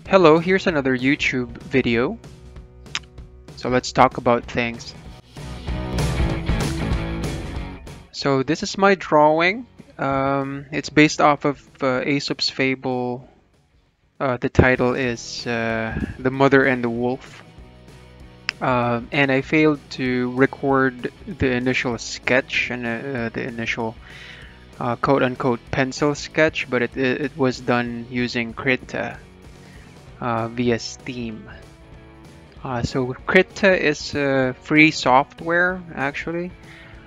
Hello, here's another YouTube video. So let's talk about things. So this is my drawing. It's based off of Aesop's fable. The title is The Mother and the Wolf. And I failed to record the initial sketch and the initial quote-unquote pencil sketch, but it was done using Krita via Steam. So Krita is free software actually,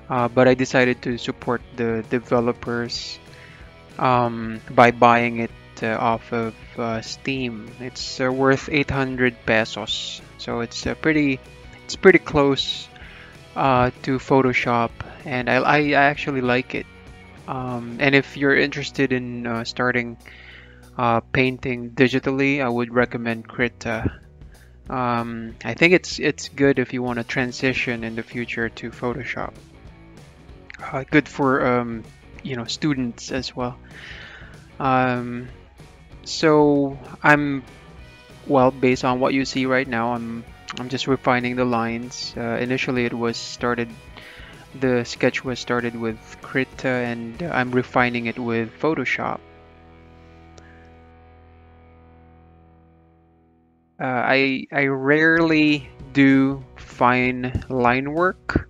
but I decided to support the developers by buying it off of Steam. It's worth 800 pesos, so it's pretty close to Photoshop, and I actually like it. And if you're interested in starting painting digitally, I would recommend Krita. I think it's good if you want to transition in the future to Photoshop. Good for students as well. Um, so I'm well, based on what you see right now, I'm just refining the lines. Initially, the sketch was started with Krita, and I'm refining it with Photoshop. I rarely do fine line work.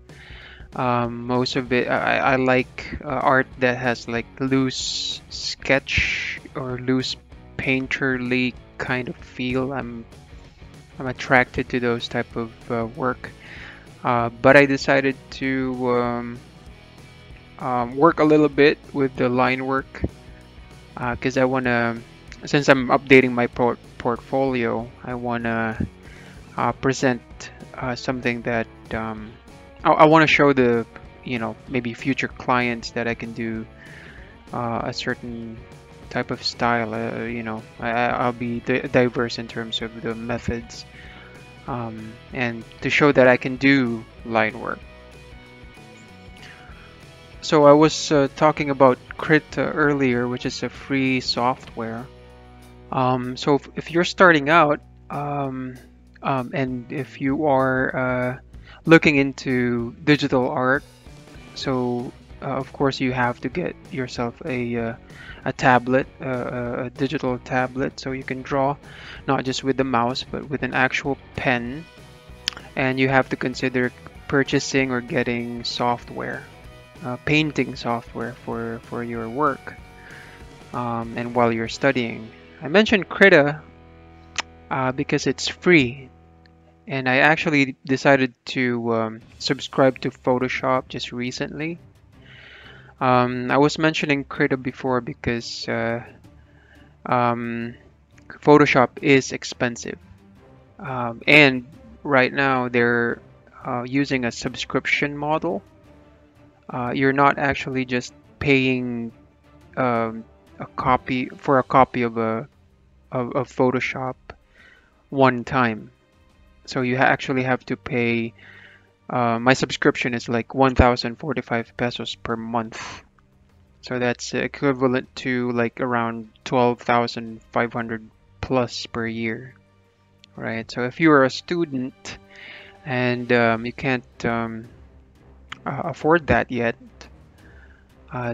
Most of it, I like art that has like loose sketch or loose painterly kind of feel. I'm attracted to those type of work. But I decided to work a little bit with the line work because I wanna, since I'm updating my portfolio, I wanna present something that I want to show the, maybe future clients that I can do a certain type of style. I'll be diverse in terms of the methods, and to show that I can do line work. So I was talking about Krita earlier, which is a free software. So if you're starting out, and if you are looking into digital art, so of course you have to get yourself a tablet, a digital tablet, so you can draw not just with the mouse but with an actual pen. And you have to consider purchasing or getting software, painting software for your work, and while you're studying. I mentioned Krita because it's free, and I actually decided to subscribe to Photoshop just recently. I was mentioning Krita before because um, Photoshop is expensive, and right now they're using a subscription model. You're not actually just paying a copy of Photoshop one time. So you actually have to pay. My subscription is like 1,045 pesos per month. So that's equivalent to like around 12,500 plus per year, right? So if you're a student and you can't afford that yet,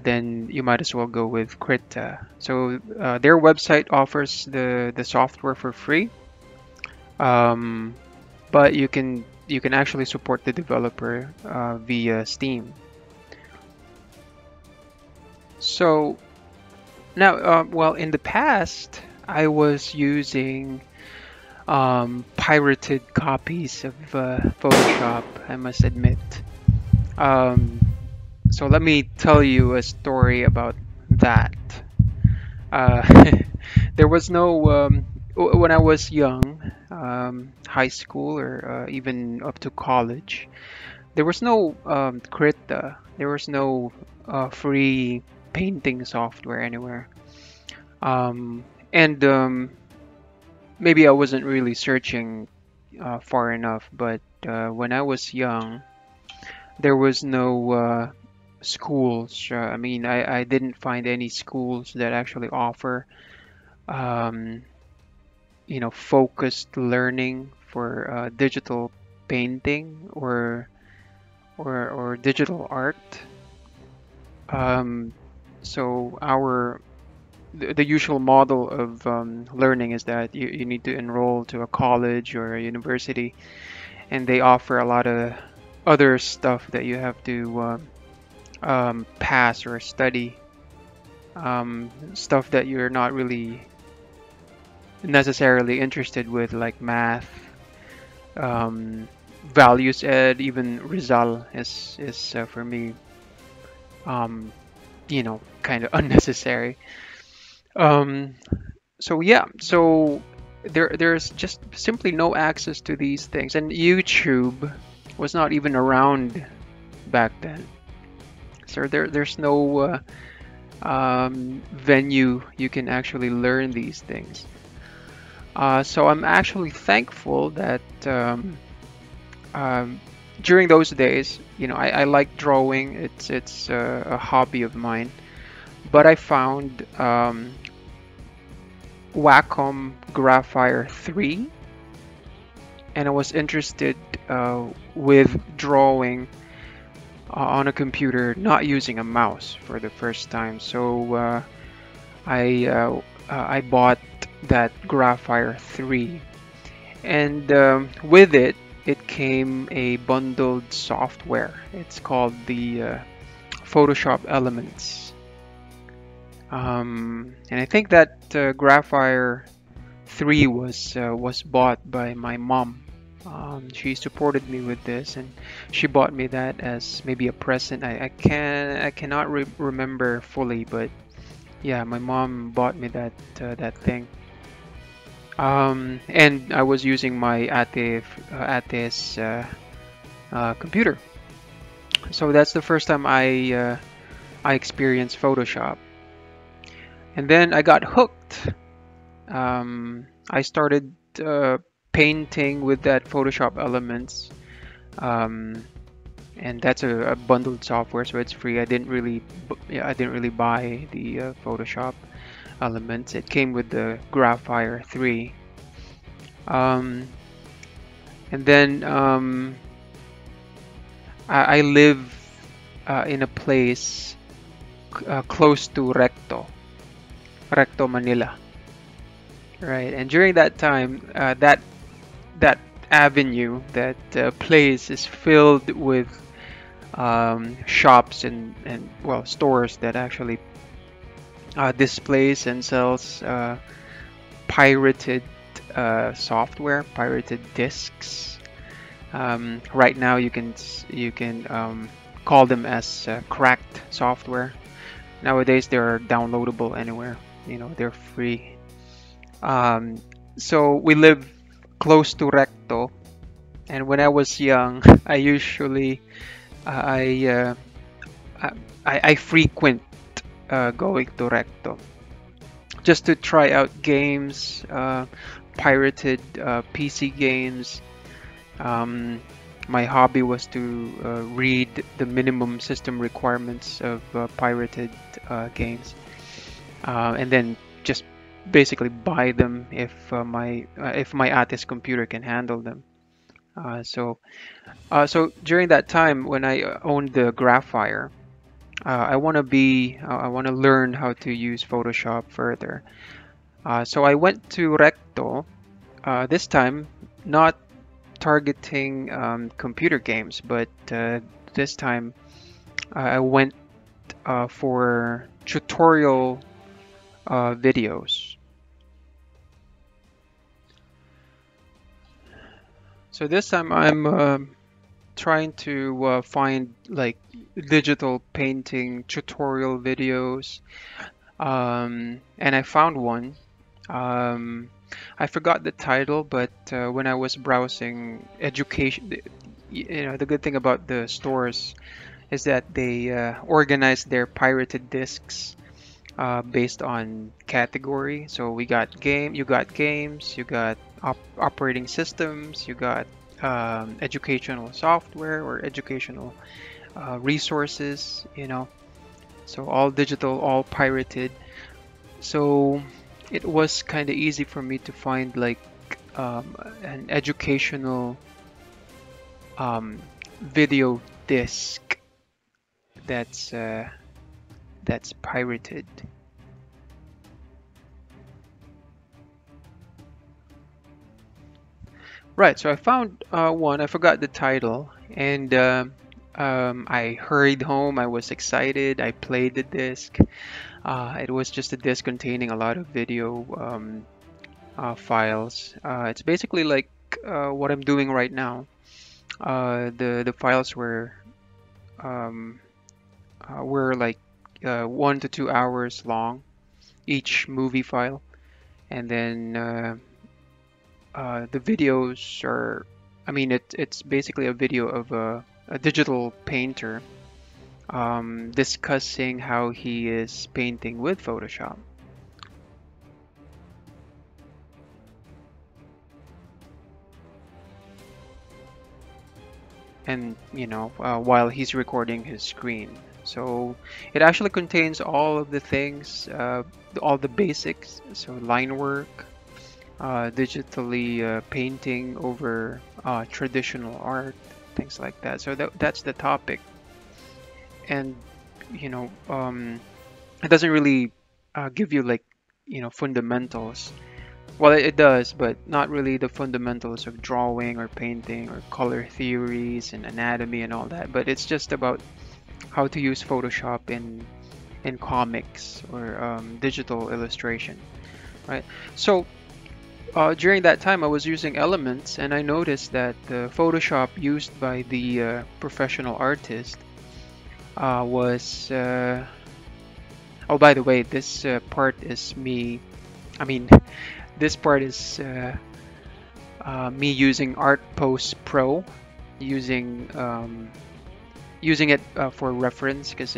then you might as well go with Krita. So their website offers the software for free, um, but you can actually support the developer via Steam. So now, well, in the past, I was using pirated copies of Photoshop, I must admit. Um, so let me tell you a story about that. Uh, there was no, when I was young, high school or even up to college, there was no Krita, there was no free painting software anywhere. And maybe I wasn't really searching far enough, but when I was young, there was no schools. I mean, I didn't find any schools that actually offer um, focused learning for digital painting or digital art. Um, so the usual model of learning is that you need to enroll to a college or a university, and they offer a lot of other stuff that you have to pass or study, stuff that you're not really necessarily interested with, like math, um, values ed, even Rizal is for me, kind of unnecessary. Um, so yeah, so there's just simply no access to these things, and YouTube was not even around back then. So there's no venue you can actually learn these things. So I'm actually thankful that um, during those days, I like drawing. It's a hobby of mine. But I found Wacom Graphire 3, and I was interested with drawing on a computer, not using a mouse for the first time. So I bought that Graphire 3, and with it, it came a bundled software. It's called the Photoshop Elements. And I think that Graphire 3 was bought by my mom. She supported me with this, and she bought me that as maybe a present. I cannot remember fully, but yeah, my mom bought me that thing. And I was using my ate's computer, so that's the first time I experienced Photoshop, and then I got hooked. I started painting with that Photoshop Elements, um, and that's a bundled software, so it's free. Yeah, I didn't really buy the Photoshop Elements. It came with the Graphire 3, um, and then I live in a place close to Recto, Manila. Right, and during that time, that avenue, that place is filled with shops and well, stores that actually displays and sells pirated software, pirated discs. Right now, you can call them as cracked software. Nowadays, they're downloadable anywhere. They're free. Um, so we live close to Recto, and when I was young, I usually I I frequent going to Recto just to try out games, pirated PC games. Um, my hobby was to read the minimum system requirements of pirated games, and then just basically buy them if my artist computer can handle them. So during that time when I owned the Graphire, I want to learn how to use Photoshop further. So I went to Recto, this time not targeting computer games, but this time I went for tutorial videos. So this time I'm trying to find like digital painting tutorial videos, and I found one. Um, I forgot the title, but when I was browsing education, the good thing about the stores is that they organize their pirated discs based on category. So you got games, you got operating systems, you got educational software or educational resources. So all digital, all pirated. So it was kind of easy for me to find like an educational um, video disc that's that's pirated. Right, so I found one. I forgot the title, and I hurried home. I was excited. I played the disc. It was just a disc containing a lot of video files. It's basically like what I'm doing right now. The files um, were like 1 to 2 hours long, each movie file, and then the videos are, I mean, it's basically a video of a digital painter discussing how he is painting with Photoshop. And while he's recording his screen. So it actually contains all of the things, all the basics. So line work, digitally painting over traditional art, things like that. So that's the topic. And it doesn't really give you like fundamentals. Well, it does, but not really the fundamentals of drawing or painting or color theories and anatomy and all that. But it's just about how to use Photoshop in comics or digital illustration, right? So during that time, I was using Elements, and I noticed that the Photoshop used by the professional artist was. Oh, by the way, this part is me. I mean, this part is me using Art Post Pro, using using it for reference because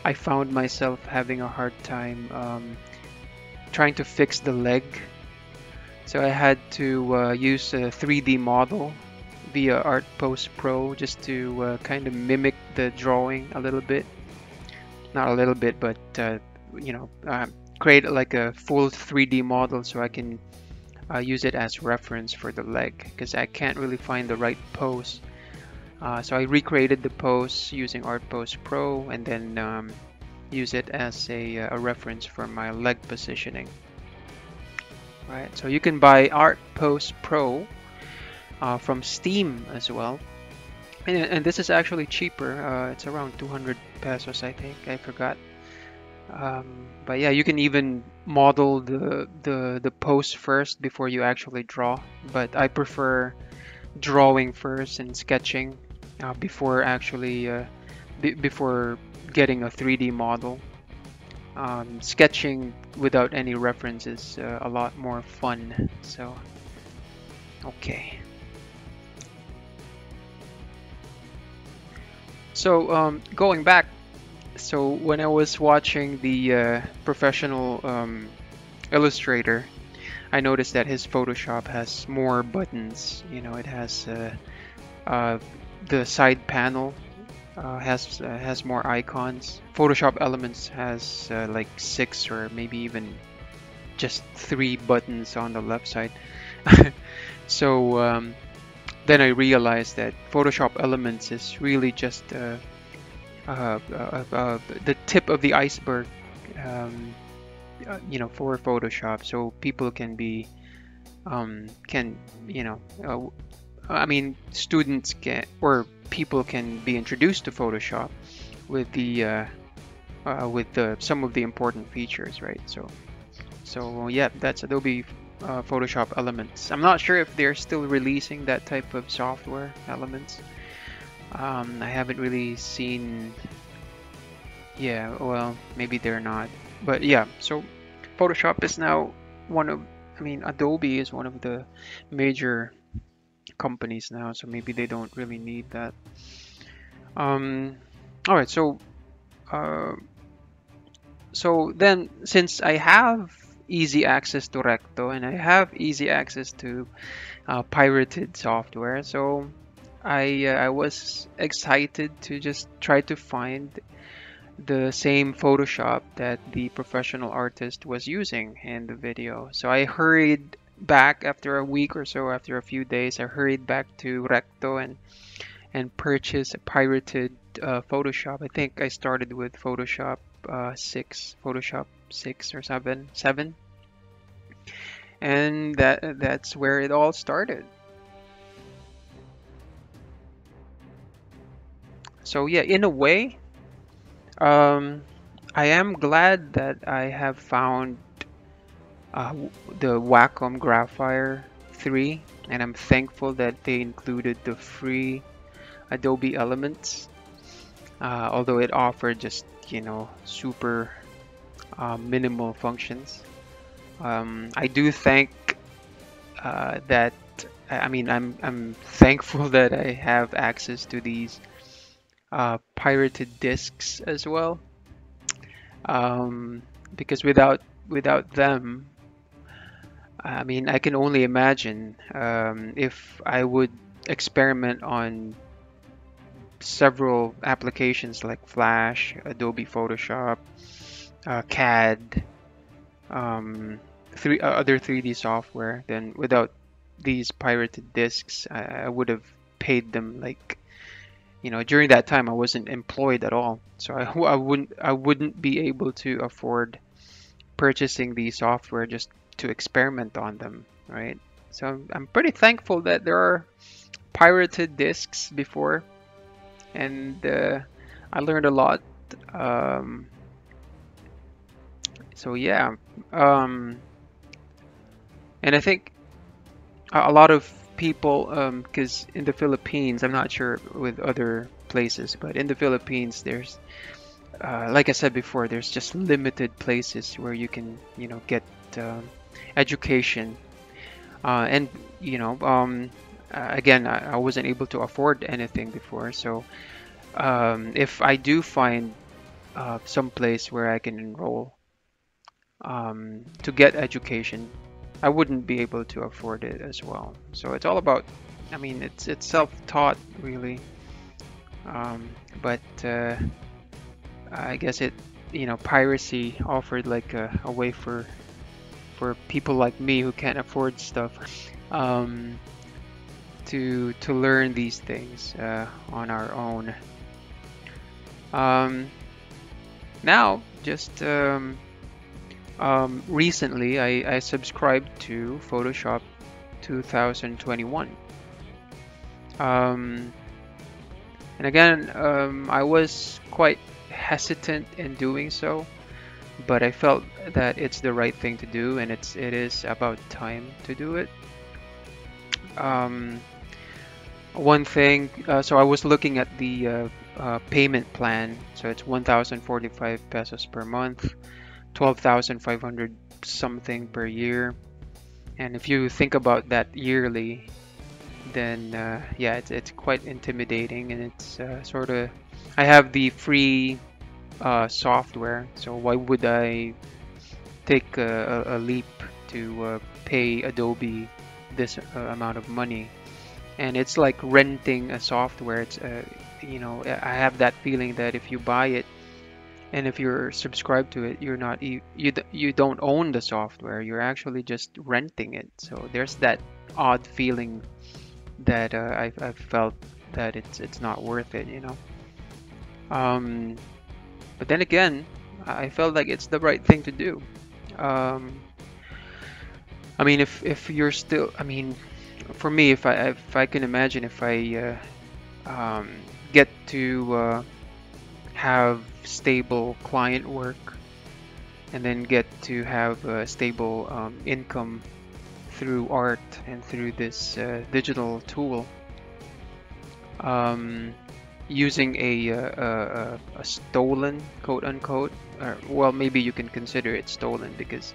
I found myself having a hard time trying to fix the leg. So I had to use a 3D model via Art Post Pro just to kind of mimic the drawing a little bit. Not a little bit, but you know, create like a full 3D model so I can use it as reference for the leg because I can't really find the right pose. So I recreated the pose using Art Post Pro and then use it as a reference for my leg positioning. Right, so you can buy Art Post Pro from Steam as well. And this is actually cheaper. It's around 200 pesos, I think. I forgot. But yeah, you can even model the pose first before you actually draw. But I prefer drawing first and sketching before actually before getting a 3D model. Sketching without any reference is a lot more fun. So, okay. So going back, so when I was watching the professional illustrator, I noticed that his Photoshop has more buttons. You know, it has uh, the side panel has more icons. Photoshop Elements has like 6 or maybe even just 3 buttons on the left side. So then I realized that Photoshop Elements is really just the tip of the iceberg, for Photoshop. So people can be can I mean, students can or people can be introduced to Photoshop with the some of the important features, right? So yeah, that's Adobe Photoshop Elements. I'm not sure if they're still releasing that type of software, Elements. I haven't really seen. Yeah, well, maybe they're not. But yeah, so Photoshop is now one of, I mean, Adobe is one of the major companies now, so maybe they don't really need that. Um, all right, uh, so then since I have easy access to Recto and I have easy access to pirated software, so I was excited to just try to find the same Photoshop that the professional artist was using in the video. So I hurried back after a week or so, after a few days, I hurried back to Recto and purchased a pirated Photoshop. I think I started with Photoshop 6, Photoshop 6 or 7, 7, and that's where it all started. So yeah, in a way, um, I am glad that I have found the Wacom Graphire 3, and I'm thankful that they included the free Adobe Elements, although it offered just, super minimal functions. I do thank that. I mean, I'm thankful that I have access to these pirated discs as well, because without them, I mean, I can only imagine if I would experiment on several applications like Flash, Adobe Photoshop, CAD, other 3D software. Then without these pirated discs, I would have paid them like, during that time I wasn't employed at all, so I wouldn't be able to afford purchasing the software just to experiment on them, right? So I'm pretty thankful that there are pirated discs before, and I learned a lot. Um, so yeah, um, and I think a lot of people, because in the Philippines, I'm not sure with other places, but in the Philippines, there's, like I said before, there's just limited places where you can, get education. And, again, I wasn't able to afford anything before. So if I do find some place where I can enroll to get education, I wouldn't be able to afford it as well. So it's all about, I mean, it's self-taught really. Um, but I guess piracy offered like a way for people like me who can't afford stuff, um, to learn these things on our own. Um, Now, just recently, I subscribed to Photoshop 2021. Um, and again, I was quite hesitant in doing so, but I felt that it's the right thing to do, and it is about time to do it. Um, One thing, so I was looking at the payment plan. So it's 1,045 pesos per month, 12,500 something per year. And if you think about that yearly, then yeah, it's quite intimidating, and it's sort of, I have the free software, so why would I take a leap to pay Adobe this amount of money? And it's like renting a software. It's I have that feeling that if you buy it and if you're subscribed to it, you're not you don't own the software. You're actually just renting it. So there's that odd feeling that I've felt that it's not worth it. Um, but then again, I felt like it's the right thing to do. Um, I mean, if you're still, I mean, for me, if I can imagine, if I um, get to have stable client work and then get to have a stable income through art and through this digital tool, um, using a stolen, quote unquote, or well, maybe you can consider it stolen because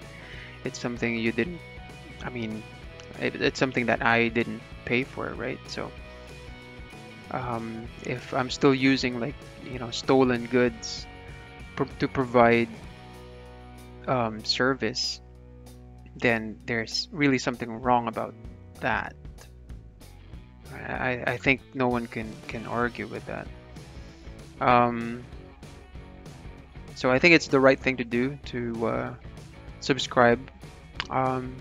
it's something you didn't, I mean, it's something that I didn't pay for, right? So if I'm still using like stolen goods to provide service, then there's really something wrong about that. I think no one can argue with that. Um, So I think it's the right thing to do to subscribe, and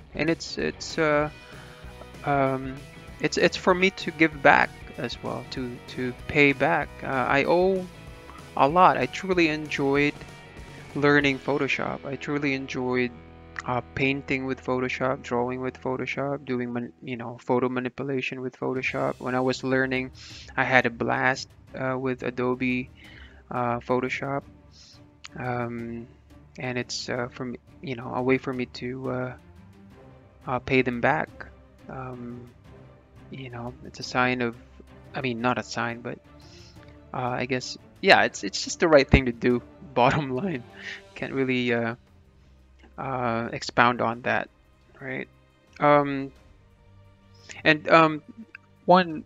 um, it's for me to give back as well, to pay back. I owe a lot. I truly enjoyed learning Photoshop. I truly enjoyed painting with Photoshop, drawing with Photoshop, doing photo manipulation with Photoshop. When I was learning, I had a blast with Adobe Photoshop, um, and it's from a way for me to pay them back. Um, it's a sign of, I mean, not a sign, but I guess, yeah, it's just the right thing to do. Bottom line, can't really expound on that, right? Um, and one,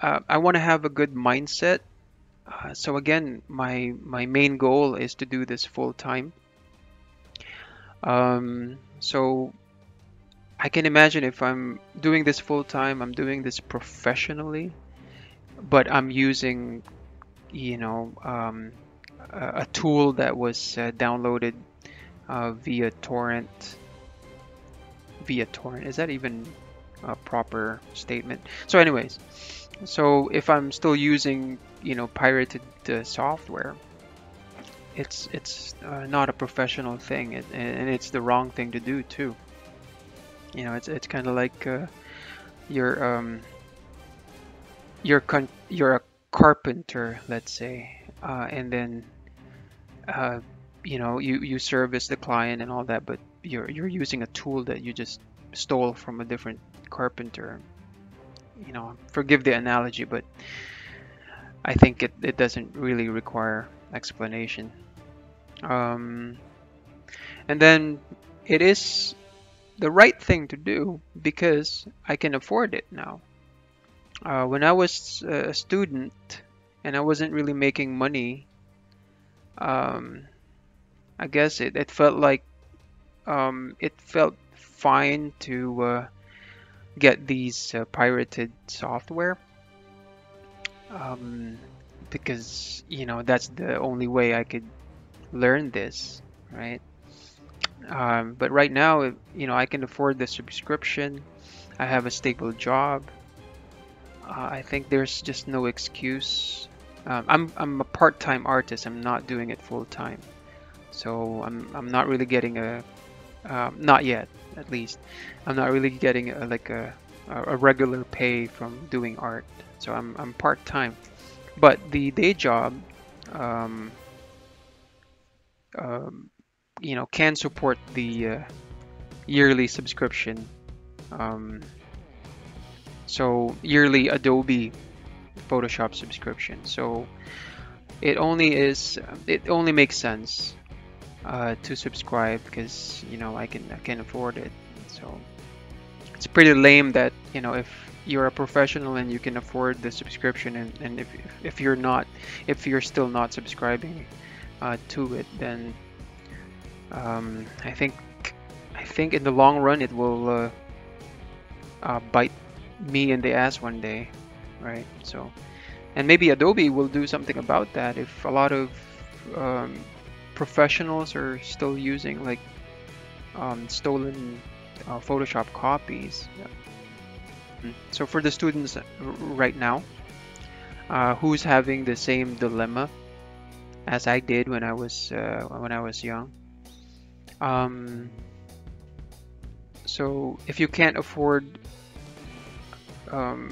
I want to have a good mindset. So again, my main goal is to do this full time. So I can imagine if I'm doing this full time, I'm doing this professionally, but I'm using, you know, um, a tool that was downloaded via torrent. Via torrent, is that even a proper statement? So, anyways, so if I'm still using, pirated software, it's not a professional thing, and it's the wrong thing to do too. It's kind of like you're you're a carpenter, let's say, and then you service the client and all that, but you're using a tool that you just stole from a different carpenter. Forgive the analogy, but I think it doesn't really require explanation. Um, and then it is the right thing to do because I can afford it now. When I was a student and I wasn't really making money, um, I guess it felt like it felt fine to get these pirated software, um, because that's the only way I could learn this, right? But right now, I can afford the subscription. I have a stable job. I think there's just no excuse. I'm a part-time artist. I'm not doing it full-time, so I'm not really getting not yet, at least. I'm not really getting a regular pay from doing art. So I'm part-time, but the day job, um, um, can support the yearly subscription. Um, so yearly Adobe Photoshop subscription. So it only makes sense to subscribe because I can afford it. So it's pretty lame that if you're a professional and you can afford the subscription, and if you're not, if you're still not subscribing to it, then I think in the long run it will bite me in the ass one day, right? So, and maybe Adobe will do something about that if a lot of um, professionals are still using like stolen Photoshop copies. Yeah. So for the students right now, who's having the same dilemma as I did when I was young. Um, so if you can't afford, or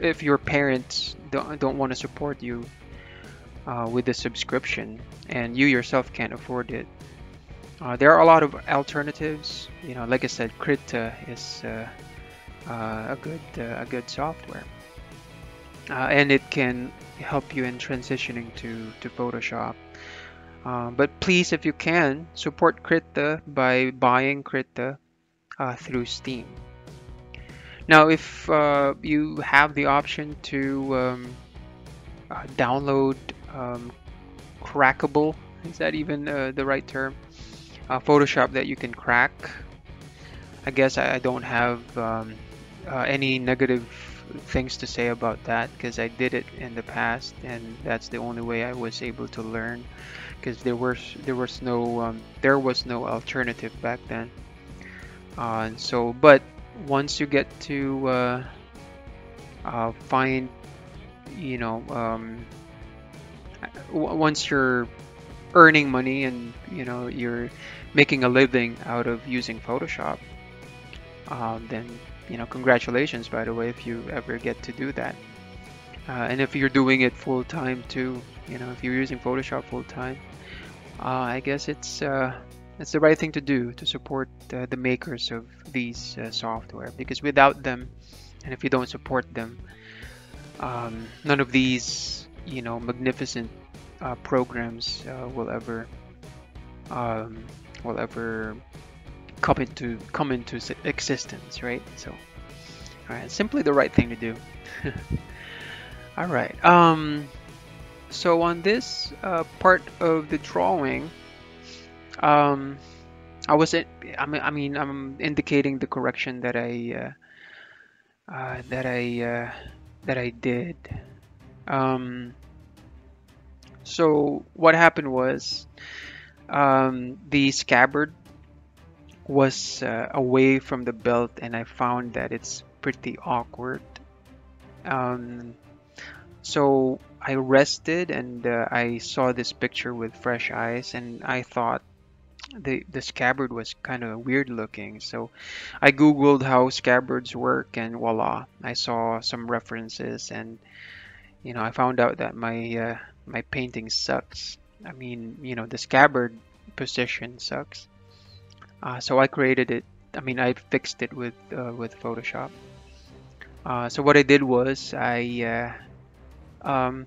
if your parents don't want to support you with the subscription, and you yourself can't afford it, there are a lot of alternatives. Like I said, Krita is a good software, and it can help you in transitioning to Photoshop. But please, if you can, support Krita by buying Krita through Steam. Now, if you have the option to download crackable, is that even the right term? Photoshop that you can crack. I guess I don't have any negative things to say about that because I did it in the past, and that's the only way I was able to learn. because there was no alternative back then. But once you get to find, you know, once you're earning money and you're making a living out of using Photoshop, then congratulations, by the way, if you ever get to do that. And if you're doing it full time too, if you're using Photoshop full time, I guess it's the right thing to do to support the makers of these software, because without them, and if you don't support them, none of these magnificent programs um, will ever come into existence, right? So, all right, simply the right thing to do. All right. So on this part of the drawing, um, I was it. I'm indicating the correction that that I did. Um, so what happened was, the scabbard was away from the belt, and I found that it's pretty awkward. Um, so I rested, and I saw this picture with fresh eyes, and I thought the scabbard was kind of weird looking. So I googled how scabbards work, and voila, I saw some references, and I found out that my painting sucks. I mean, the scabbard position sucks. So I created it. I fixed it with Photoshop. So what I did was I um,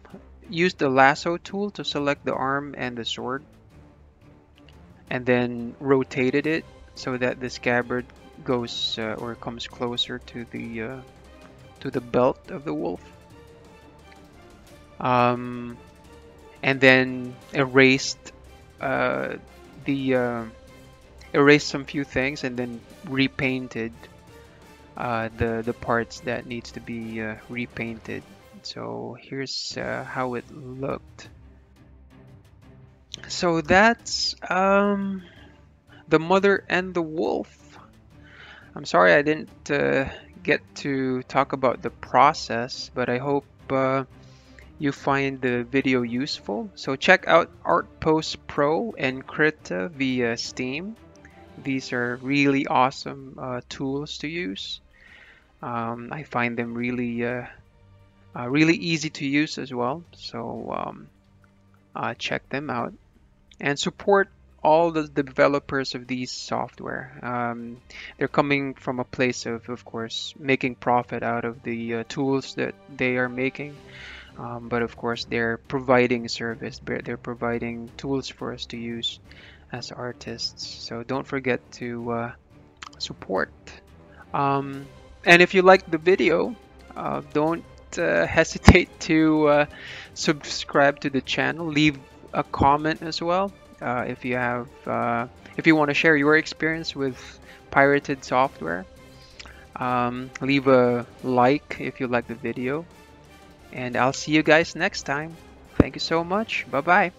used the lasso tool to select the arm and the sword, and then rotated it so that the scabbard goes or comes closer to the belt of the wolf. Um, and then uh, the erased some few things, and then repainted the parts that needs to be repainted. So here's how it looked. So that's the mother and the wolf. I'm sorry I didn't get to talk about the process, but I hope you find the video useful. So check out Artpost Pro and Krita via Steam. These are really awesome tools to use. I find them really easy to use as well. So check them out and support all the developers of these software. They're coming from a place of course, making profit out of the tools that they are making. But of course, they're providing service. They're providing tools for us to use as artists. So don't forget to support. Um, and if you like the video, don't hesitate to subscribe to the channel. Leave a comment as well if you want to share your experience with pirated software. Leave a like if you like the video, and I'll see you guys next time. Thank you so much. Bye bye.